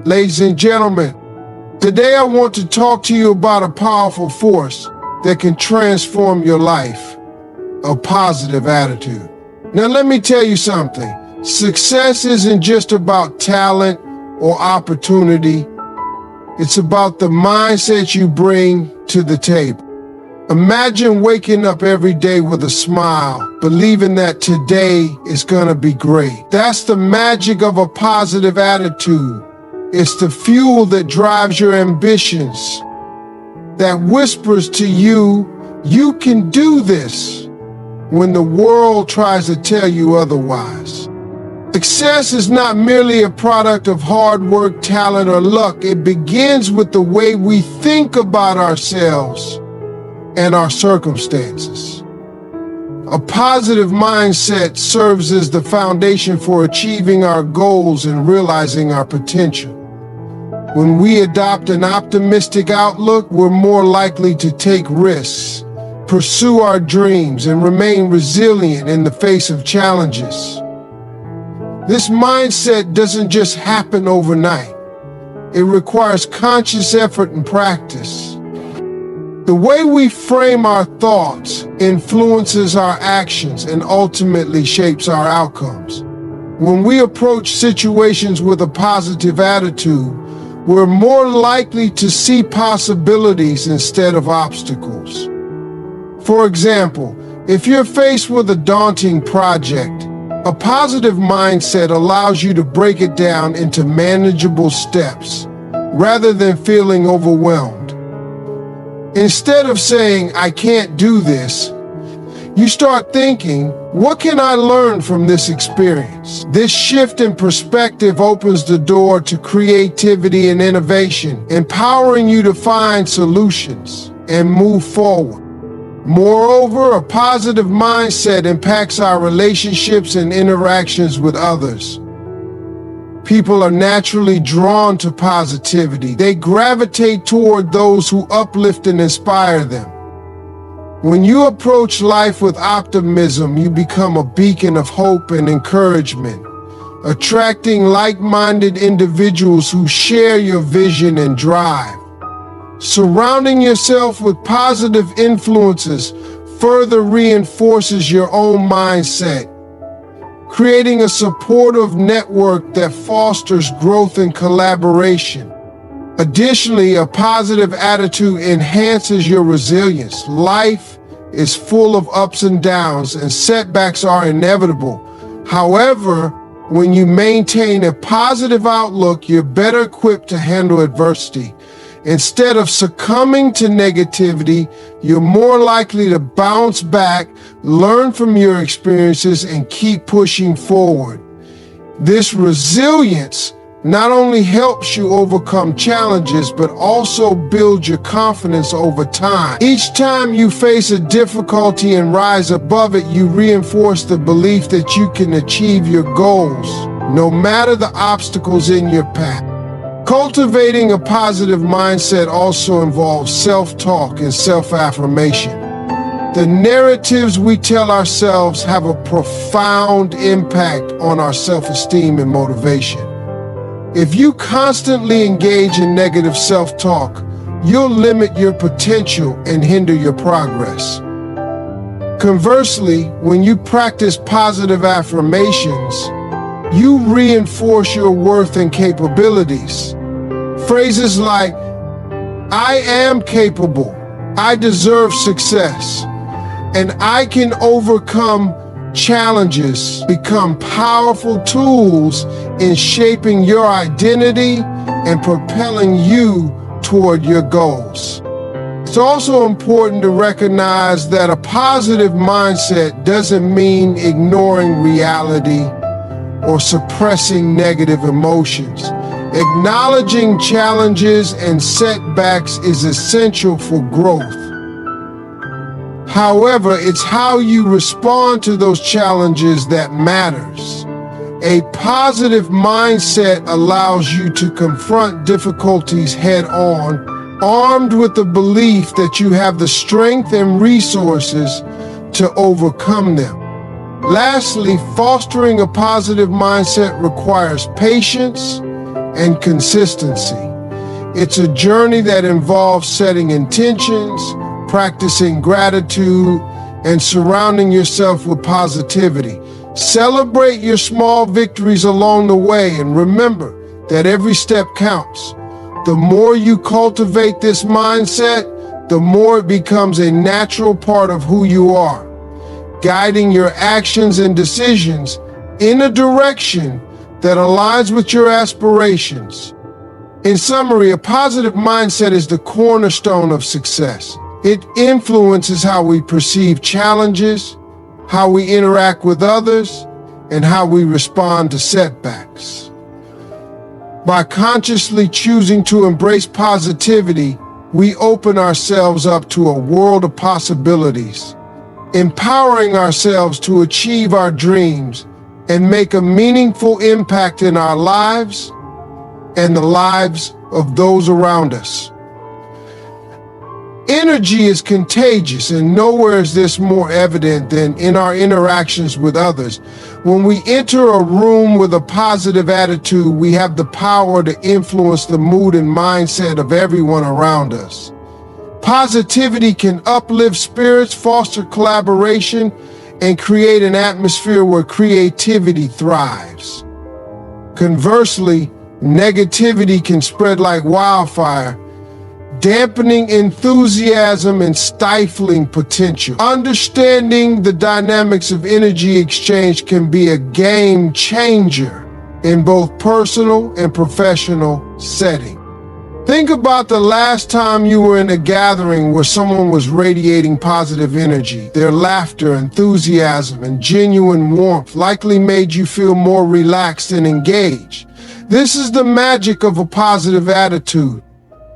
Ladies and gentlemen, today I want to talk to you about a powerful force that can transform your life, a positive attitude. Now let me tell you something. Success isn't just about talent or opportunity. It's about the mindset you bring to the table. Imagine waking up every day with a smile, believing that today is gonna be great. That's the magic of a positive attitude. It's the fuel that drives your ambitions, that whispers to you, you can do this, when the world tries to tell you otherwise. Success is not merely a product of hard work, talent, or luck. It begins with the way we think about ourselves and our circumstances. A positive mindset serves as the foundation for achieving our goals and realizing our potential. When we adopt an optimistic outlook, we're more likely to take risks, pursue our dreams, and remain resilient in the face of challenges. This mindset doesn't just happen overnight. It requires conscious effort and practice. The way we frame our thoughts influences our actions and ultimately shapes our outcomes. When we approach situations with a positive attitude, we're more likely to see possibilities instead of obstacles. For example, if you're faced with a daunting project, a positive mindset allows you to break it down into manageable steps rather than feeling overwhelmed. Instead of saying, I can't do this, you start thinking, what can I learn from this experience? This shift in perspective opens the door to creativity and innovation, empowering you to find solutions and move forward. Moreover, a positive mindset impacts our relationships and interactions with others. People are naturally drawn to positivity. They gravitate toward those who uplift and inspire them. When you approach life with optimism, you become a beacon of hope and encouragement, attracting like-minded individuals who share your vision and drive. Surrounding yourself with positive influences further reinforces your own mindset, creating a supportive network that fosters growth and collaboration. Additionally, a positive attitude enhances your resilience. Life is full of ups and downs, and setbacks are inevitable. However, when you maintain a positive outlook, you're better equipped to handle adversity. Instead of succumbing to negativity, you're more likely to bounce back, learn from your experiences, and keep pushing forward. This resilience not only helps you overcome challenges, but also builds your confidence over time. Each time you face a difficulty and rise above it, you reinforce the belief that you can achieve your goals, no matter the obstacles in your path. Cultivating a positive mindset also involves self-talk and self-affirmation. The narratives we tell ourselves have a profound impact on our self-esteem and motivation. If you constantly engage in negative self-talk, you'll limit your potential and hinder your progress. Conversely, when you practice positive affirmations, you reinforce your worth and capabilities. Phrases like, I am capable, I deserve success, and I can overcome challenges become powerful tools in shaping your identity and propelling you toward your goals. It's also important to recognize that a positive mindset doesn't mean ignoring reality or suppressing negative emotions. Acknowledging challenges and setbacks is essential for growth. However, it's how you respond to those challenges that matters. A positive mindset allows you to confront difficulties head-on, armed with the belief that you have the strength and resources to overcome them. Lastly, fostering a positive mindset requires patience and consistency. It's a journey that involves setting intentions, practicing gratitude, and surrounding yourself with positivity. Celebrate your small victories along the way and remember that every step counts. The more you cultivate this mindset, the more it becomes a natural part of who you are, guiding your actions and decisions in a direction that aligns with your aspirations. In summary, a positive mindset is the cornerstone of success. It influences how we perceive challenges, how we interact with others, and how we respond to setbacks. By consciously choosing to embrace positivity, we open ourselves up to a world of possibilities, empowering ourselves to achieve our dreams and make a meaningful impact in our lives and the lives of those around us. Energy is contagious, and nowhere is this more evident than in our interactions with others. When we enter a room with a positive attitude, we have the power to influence the mood and mindset of everyone around us. Positivity can uplift spirits, foster collaboration, and create an atmosphere where creativity thrives. Conversely, negativity can spread like wildfire, dampening enthusiasm and stifling potential. Understanding the dynamics of energy exchange can be a game changer in both personal and professional settings. Think about the last time you were in a gathering where someone was radiating positive energy. Their laughter, enthusiasm, and genuine warmth likely made you feel more relaxed and engaged. This is the magic of a positive attitude.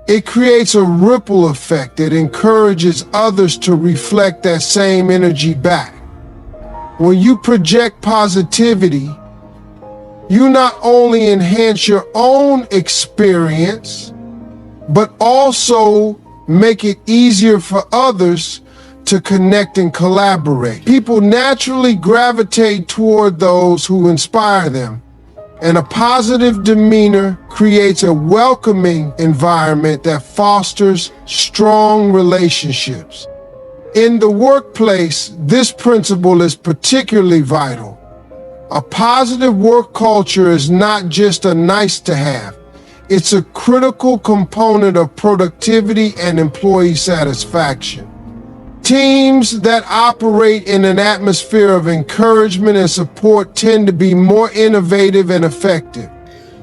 It creates a ripple effect that encourages others to reflect that same energy back. When you project positivity, you not only enhance your own experience, but also make it easier for others to connect and collaborate. People naturally gravitate toward those who inspire them, and a positive demeanor creates a welcoming environment that fosters strong relationships. In the workplace, this principle is particularly vital. A positive work culture is not just a nice to have. It's a critical component of productivity and employee satisfaction. Teams that operate in an atmosphere of encouragement and support tend to be more innovative and effective.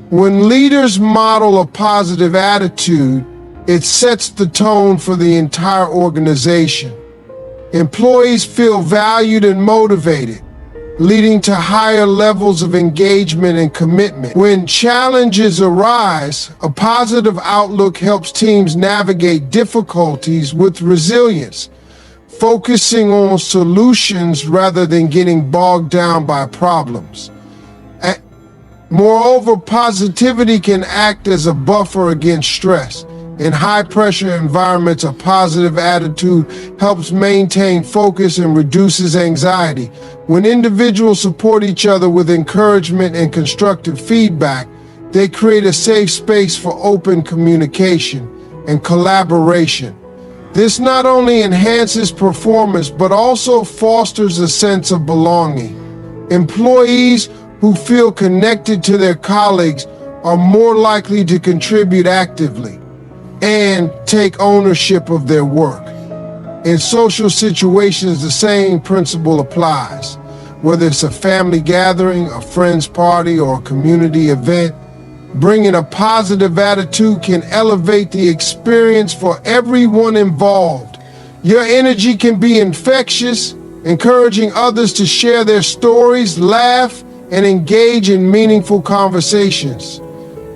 When leaders model a positive attitude, it sets the tone for the entire organization. Employees feel valued and motivated, leading to higher levels of engagement and commitment. When challenges arise, a positive outlook helps teams navigate difficulties with resilience, focusing on solutions rather than getting bogged down by problems. Moreover, positivity can act as a buffer against stress. In high-pressure environments, a positive attitude helps maintain focus and reduces anxiety. When individuals support each other with encouragement and constructive feedback, they create a safe space for open communication and collaboration. This not only enhances performance, but also fosters a sense of belonging. Employees who feel connected to their colleagues are more likely to contribute actively and take ownership of their work. In social situations, the same principle applies. Whether it's a family gathering, a friend's party, or a community event, bringing a positive attitude can elevate the experience for everyone involved. Your energy can be infectious, encouraging others to share their stories, laugh, and engage in meaningful conversations.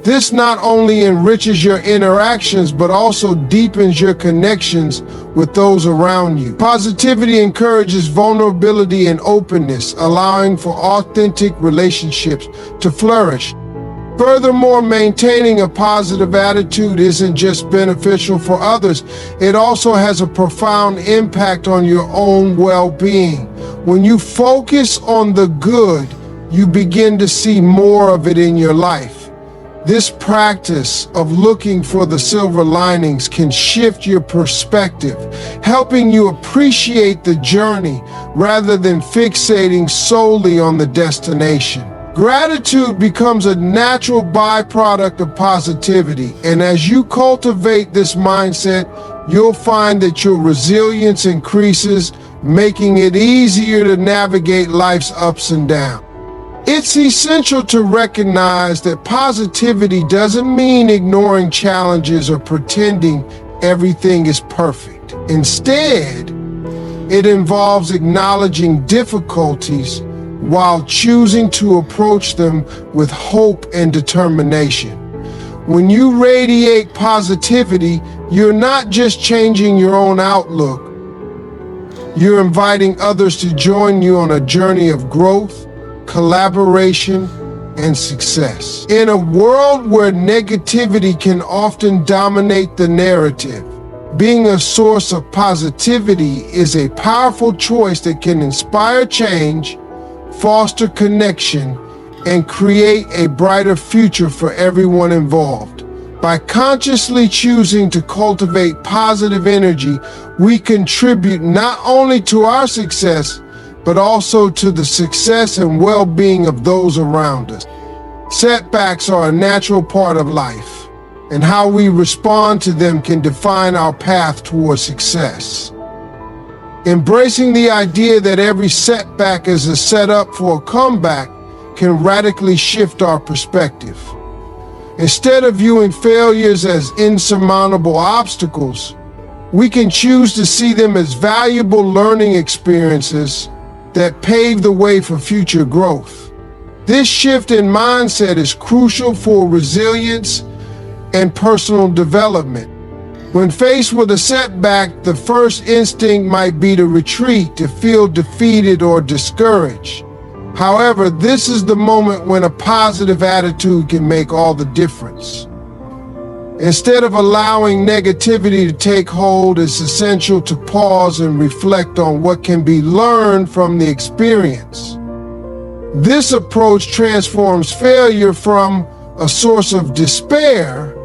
This not only enriches your interactions, but also deepens your connections with those around you. Positivity encourages vulnerability and openness, allowing for authentic relationships to flourish. Furthermore, maintaining a positive attitude isn't just beneficial for others, it also has a profound impact on your own well-being. When you focus on the good, you begin to see more of it in your life. This practice of looking for the silver linings can shift your perspective, helping you appreciate the journey rather than fixating solely on the destination. Gratitude becomes a natural byproduct of positivity, and as you cultivate this mindset, you'll find that your resilience increases, making it easier to navigate life's ups and downs. It's essential to recognize that positivity doesn't mean ignoring challenges or pretending everything is perfect. Instead, it involves acknowledging difficulties while choosing to approach them with hope and determination. When you radiate positivity, you're not just changing your own outlook, you're inviting others to join you on a journey of growth, collaboration, and success. In a world where negativity can often dominate the narrative, being a source of positivity is a powerful choice that can inspire change, foster connection, and create a brighter future for everyone involved. By consciously choosing to cultivate positive energy, we contribute not only to our success, but also to the success and well-being of those around us. Setbacks are a natural part of life, and how we respond to them can define our path towards success. Embracing the idea that every setback is a setup for a comeback can radically shift our perspective. Instead of viewing failures as insurmountable obstacles, we can choose to see them as valuable learning experiences that pave the way for future growth. This shift in mindset is crucial for resilience and personal development. When faced with a setback, the first instinct might be to retreat, to feel defeated or discouraged. However, this is the moment when a positive attitude can make all the difference. Instead of allowing negativity to take hold, it's essential to pause and reflect on what can be learned from the experience. This approach transforms failure from a source of despair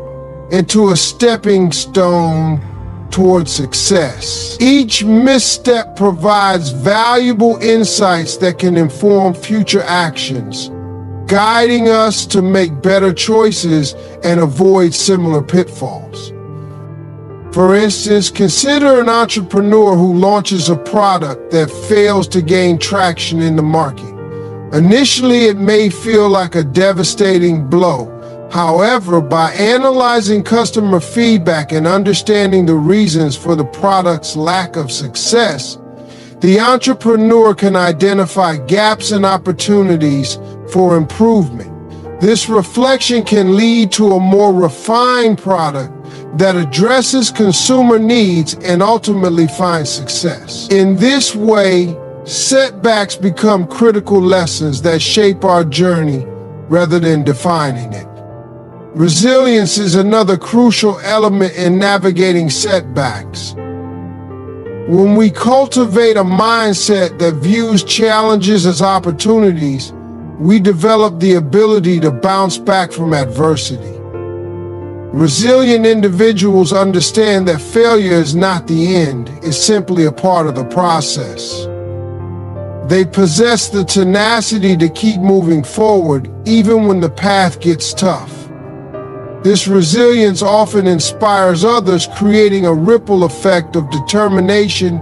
into a stepping stone towards success. Each misstep provides valuable insights that can inform future actions, guiding us to make better choices and avoid similar pitfalls. For instance, consider an entrepreneur who launches a product that fails to gain traction in the market. Initially, it may feel like a devastating blow. However, by analyzing customer feedback and understanding the reasons for the product's lack of success, the entrepreneur can identify gaps and opportunities for improvement. This reflection can lead to a more refined product that addresses consumer needs and ultimately finds success. In this way, setbacks become critical lessons that shape our journey rather than defining it. Resilience is another crucial element in navigating setbacks. When we cultivate a mindset that views challenges as opportunities, we develop the ability to bounce back from adversity. Resilient individuals understand that failure is not the end, it's simply a part of the process. They possess the tenacity to keep moving forward even when the path gets tough. This resilience often inspires others, creating a ripple effect of determination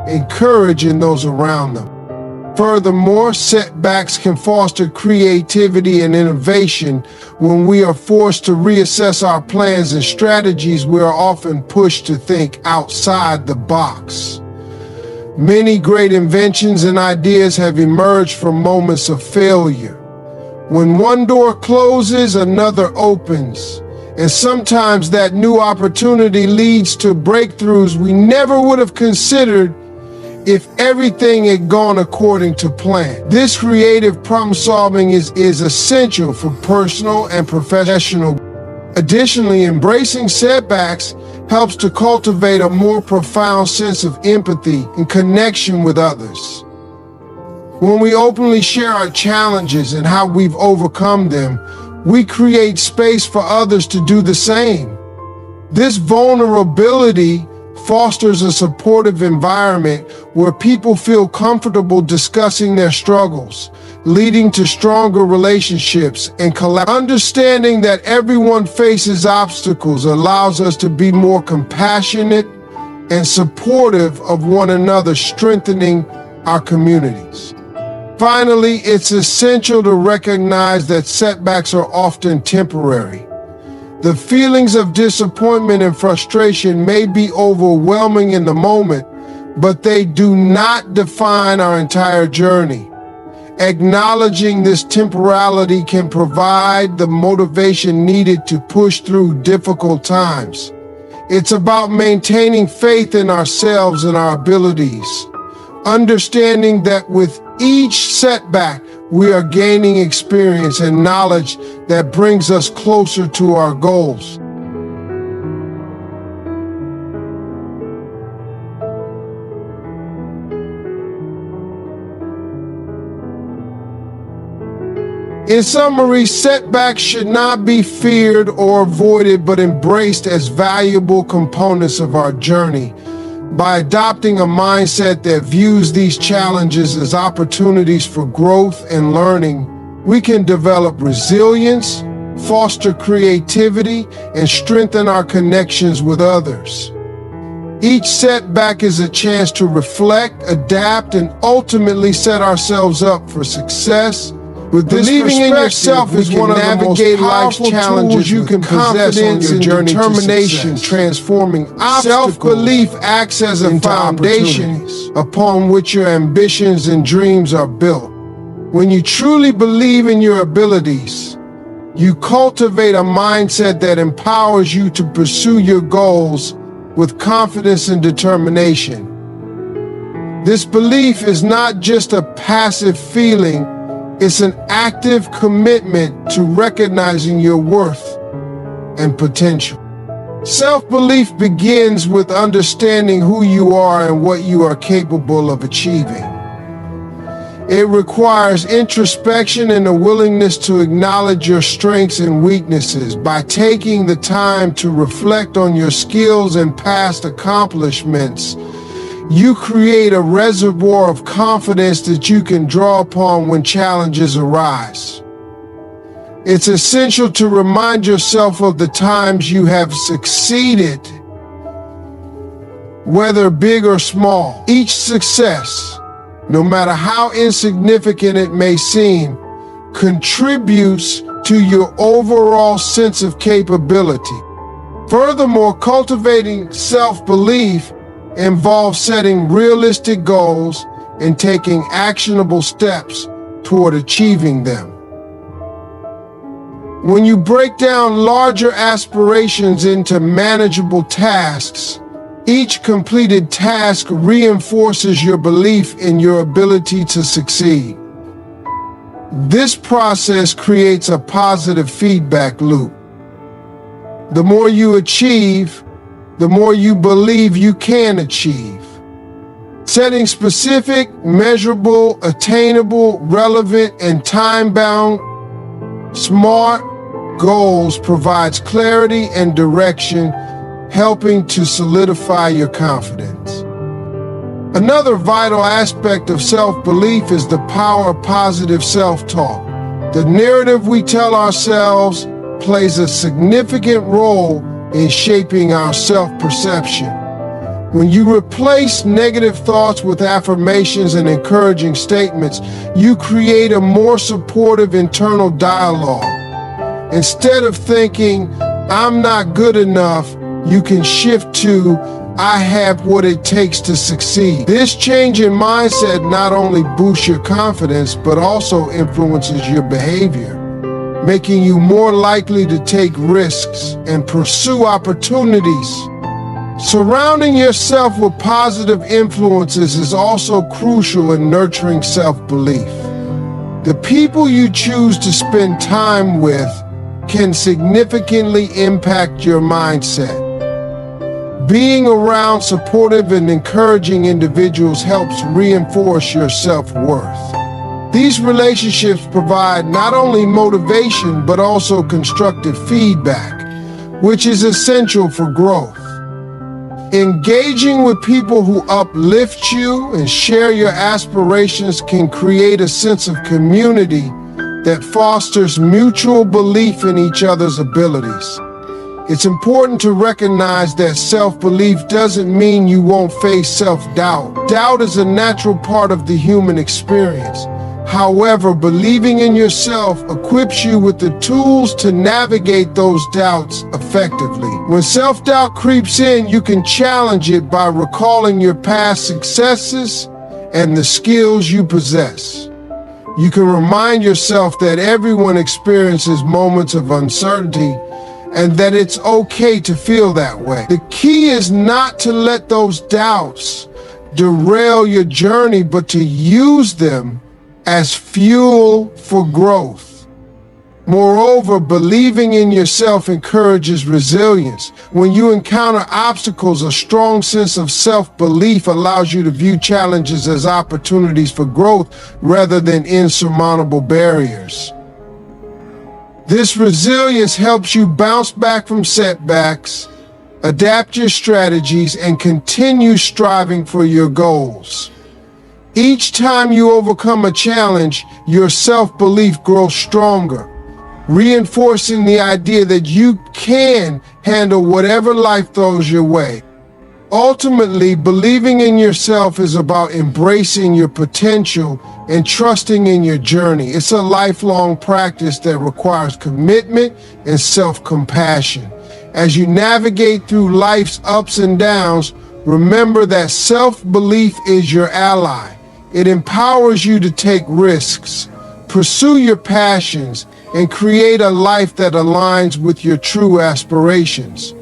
and courage in those around them. Furthermore, setbacks can foster creativity and innovation. When we are forced to reassess our plans and strategies, we are often pushed to think outside the box. Many great inventions and ideas have emerged from moments of failure. When one door closes, another opens. And sometimes that new opportunity leads to breakthroughs we never would have considered if everything had gone according to plan. This creative problem solving is essential for personal and professional. Additionally, embracing setbacks helps to cultivate a more profound sense of empathy and connection with others. When we openly share our challenges and how we've overcome them, we create space for others to do the same. This vulnerability fosters a supportive environment where people feel comfortable discussing their struggles, leading to stronger relationships and collaboration. Understanding that everyone faces obstacles allows us to be more compassionate and supportive of one another, strengthening our communities. Finally, it's essential to recognize that setbacks are often temporary. The feelings of disappointment and frustration may be overwhelming in the moment, but they do not define our entire journey. Acknowledging this temporality can provide the motivation needed to push through difficult times. It's about maintaining faith in ourselves and our abilities, understanding that with each setback, we are gaining experience and knowledge that brings us closer to our goals. In summary, setbacks should not be feared or avoided, but embraced as valuable components of our journey. By adopting a mindset that views these challenges as opportunities for growth and learning, we can develop resilience, foster creativity, and strengthen our connections with others. Each setback is a chance to reflect, adapt, and ultimately set ourselves up for success. With this believing in yourself is one of the most powerful challenges you can possess on your journey to success. Transforming obstacles. Self-belief acts as a foundation upon which your ambitions and dreams are built. When you truly believe in your abilities, you cultivate a mindset that empowers you to pursue your goals with confidence and determination. This belief is not just a passive feeling, it's an active commitment to recognizing your worth and potential. Self-belief begins with understanding who you are and what you are capable of achieving. It requires introspection and a willingness to acknowledge your strengths and weaknesses. By taking the time to reflect on your skills and past accomplishments, you create a reservoir of confidence that you can draw upon when challenges arise. It's essential to remind yourself of the times you have succeeded, whether big or small. Each success, no matter how insignificant it may seem, contributes to your overall sense of capability. Furthermore, cultivating self-belief involves setting realistic goals and taking actionable steps toward achieving them. When you break down larger aspirations into manageable tasks, each completed task reinforces your belief in your ability to succeed. This process creates a positive feedback loop. The more you achieve, the more you believe you can achieve. Setting specific, measurable, attainable, relevant, and time-bound, SMART goals provides clarity and direction, helping to solidify your confidence. Another vital aspect of self-belief is the power of positive self-talk. The narrative we tell ourselves plays a significant role in shaping our self-perception. When you replace negative thoughts with affirmations and encouraging statements, you create a more supportive internal dialogue. Instead of thinking, "I'm not good enough," you can shift to, "I have what it takes to succeed." This change in mindset not only boosts your confidence, but also influences your behavior, making you more likely to take risks and pursue opportunities. Surrounding yourself with positive influences is also crucial in nurturing self-belief. The people you choose to spend time with can significantly impact your mindset. Being around supportive and encouraging individuals helps reinforce your self-worth. These relationships provide not only motivation but also constructive feedback, which is essential for growth. Engaging with people who uplift you and share your aspirations can create a sense of community that fosters mutual belief in each other's abilities. It's important to recognize that self-belief doesn't mean you won't face self-doubt. Doubt is a natural part of the human experience. However, believing in yourself equips you with the tools to navigate those doubts effectively. When self-doubt creeps in, you can challenge it by recalling your past successes and the skills you possess. You can remind yourself that everyone experiences moments of uncertainty and that it's okay to feel that way. The key is not to let those doubts derail your journey, but to use them as fuel for growth. Moreover, believing in yourself encourages resilience. When you encounter obstacles, a strong sense of self-belief allows you to view challenges as opportunities for growth rather than insurmountable barriers. This resilience helps you bounce back from setbacks, adapt your strategies, and continue striving for your goals. Each time you overcome a challenge, your self-belief grows stronger, reinforcing the idea that you can handle whatever life throws your way. Ultimately, believing in yourself is about embracing your potential and trusting in your journey. It's a lifelong practice that requires commitment and self-compassion. As you navigate through life's ups and downs, remember that self-belief is your ally. It empowers you to take risks, pursue your passions, and create a life that aligns with your true aspirations.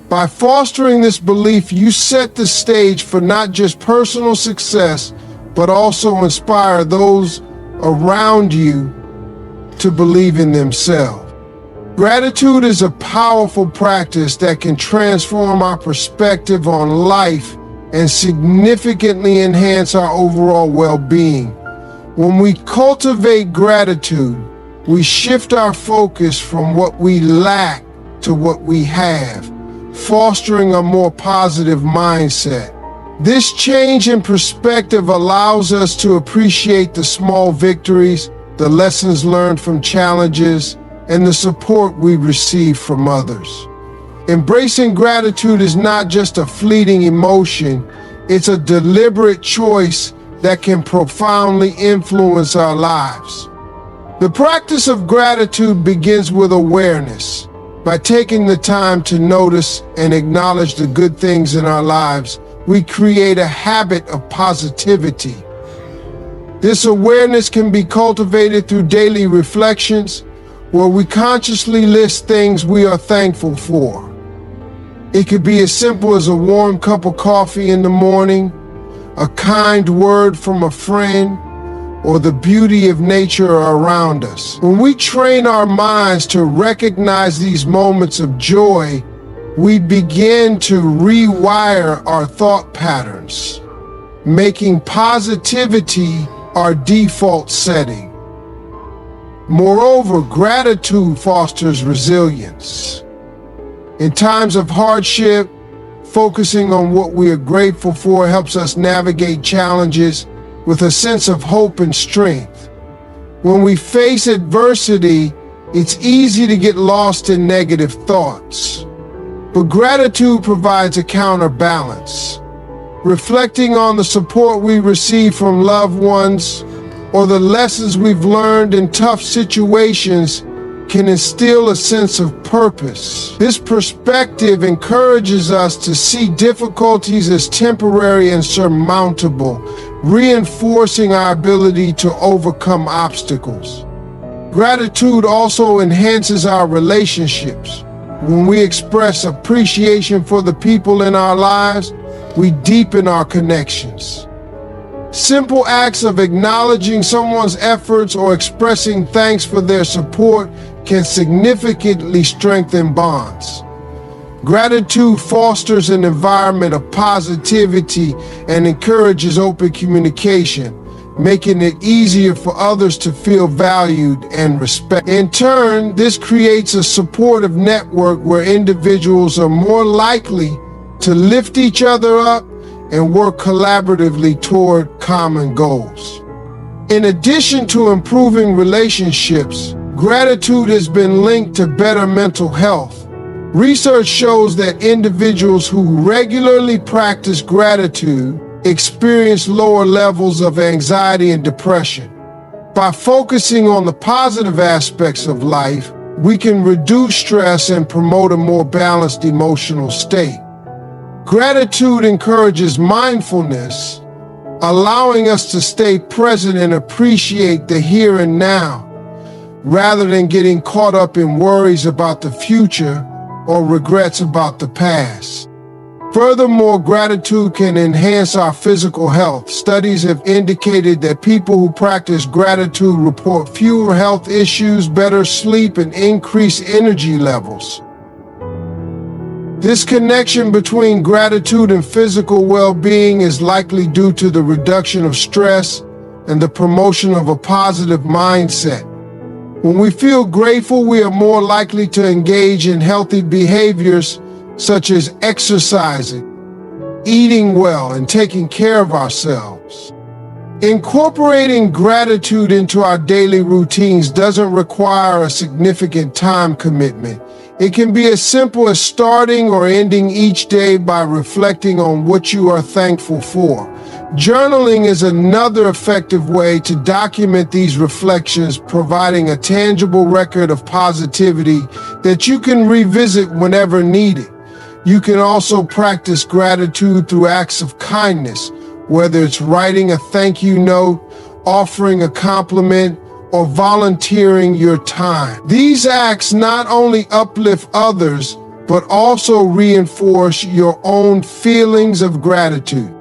By fostering this belief, you set the stage for not just personal success, but also inspire those around you to believe in themselves. Gratitude is a powerful practice that can transform our perspective on life and significantly enhance our overall well-being. When we cultivate gratitude, we shift our focus from what we lack to what we have, fostering a more positive mindset. This change in perspective allows us to appreciate the small victories, the lessons learned from challenges, and the support we receive from others. Embracing gratitude is not just a fleeting emotion, it's a deliberate choice that can profoundly influence our lives. The practice of gratitude begins with awareness. By taking the time to notice and acknowledge the good things in our lives, we create a habit of positivity. This awareness can be cultivated through daily reflections, where we consciously list things we are thankful for. It could be as simple as a warm cup of coffee in the morning, a kind word from a friend, or the beauty of nature around us. When we train our minds to recognize these moments of joy, we begin to rewire our thought patterns, making positivity our default setting. Moreover, gratitude fosters resilience. In times of hardship, focusing on what we are grateful for helps us navigate challenges with a sense of hope and strength. When we face adversity, it's easy to get lost in negative thoughts. But gratitude provides a counterbalance. Reflecting on the support we receive from loved ones or the lessons we've learned in tough situations can instill a sense of purpose. This perspective encourages us to see difficulties as temporary and surmountable, reinforcing our ability to overcome obstacles. Gratitude also enhances our relationships. When we express appreciation for the people in our lives, we deepen our connections. Simple acts of acknowledging someone's efforts or expressing thanks for their support can significantly strengthen bonds. Gratitude fosters an environment of positivity and encourages open communication, making it easier for others to feel valued and respected. In turn, this creates a supportive network where individuals are more likely to lift each other up and work collaboratively toward common goals. In addition to improving relationships, gratitude has been linked to better mental health. Research shows that individuals who regularly practice gratitude experience lower levels of anxiety and depression. By focusing on the positive aspects of life, we can reduce stress and promote a more balanced emotional state. Gratitude encourages mindfulness, allowing us to stay present and appreciate the here and now, rather than getting caught up in worries about the future or regrets about the past. Furthermore, gratitude can enhance our physical health. Studies have indicated that people who practice gratitude report fewer health issues, better sleep, and increased energy levels. This connection between gratitude and physical well-being is likely due to the reduction of stress and the promotion of a positive mindset. When we feel grateful, we are more likely to engage in healthy behaviors such as exercising, eating well, and taking care of ourselves. Incorporating gratitude into our daily routines doesn't require a significant time commitment. It can be as simple as starting or ending each day by reflecting on what you are thankful for. Journaling is another effective way to document these reflections, providing a tangible record of positivity that you can revisit whenever needed. You can also practice gratitude through acts of kindness, whether it's writing a thank you note, offering a compliment, or volunteering your time. These acts not only uplift others, but also reinforce your own feelings of gratitude.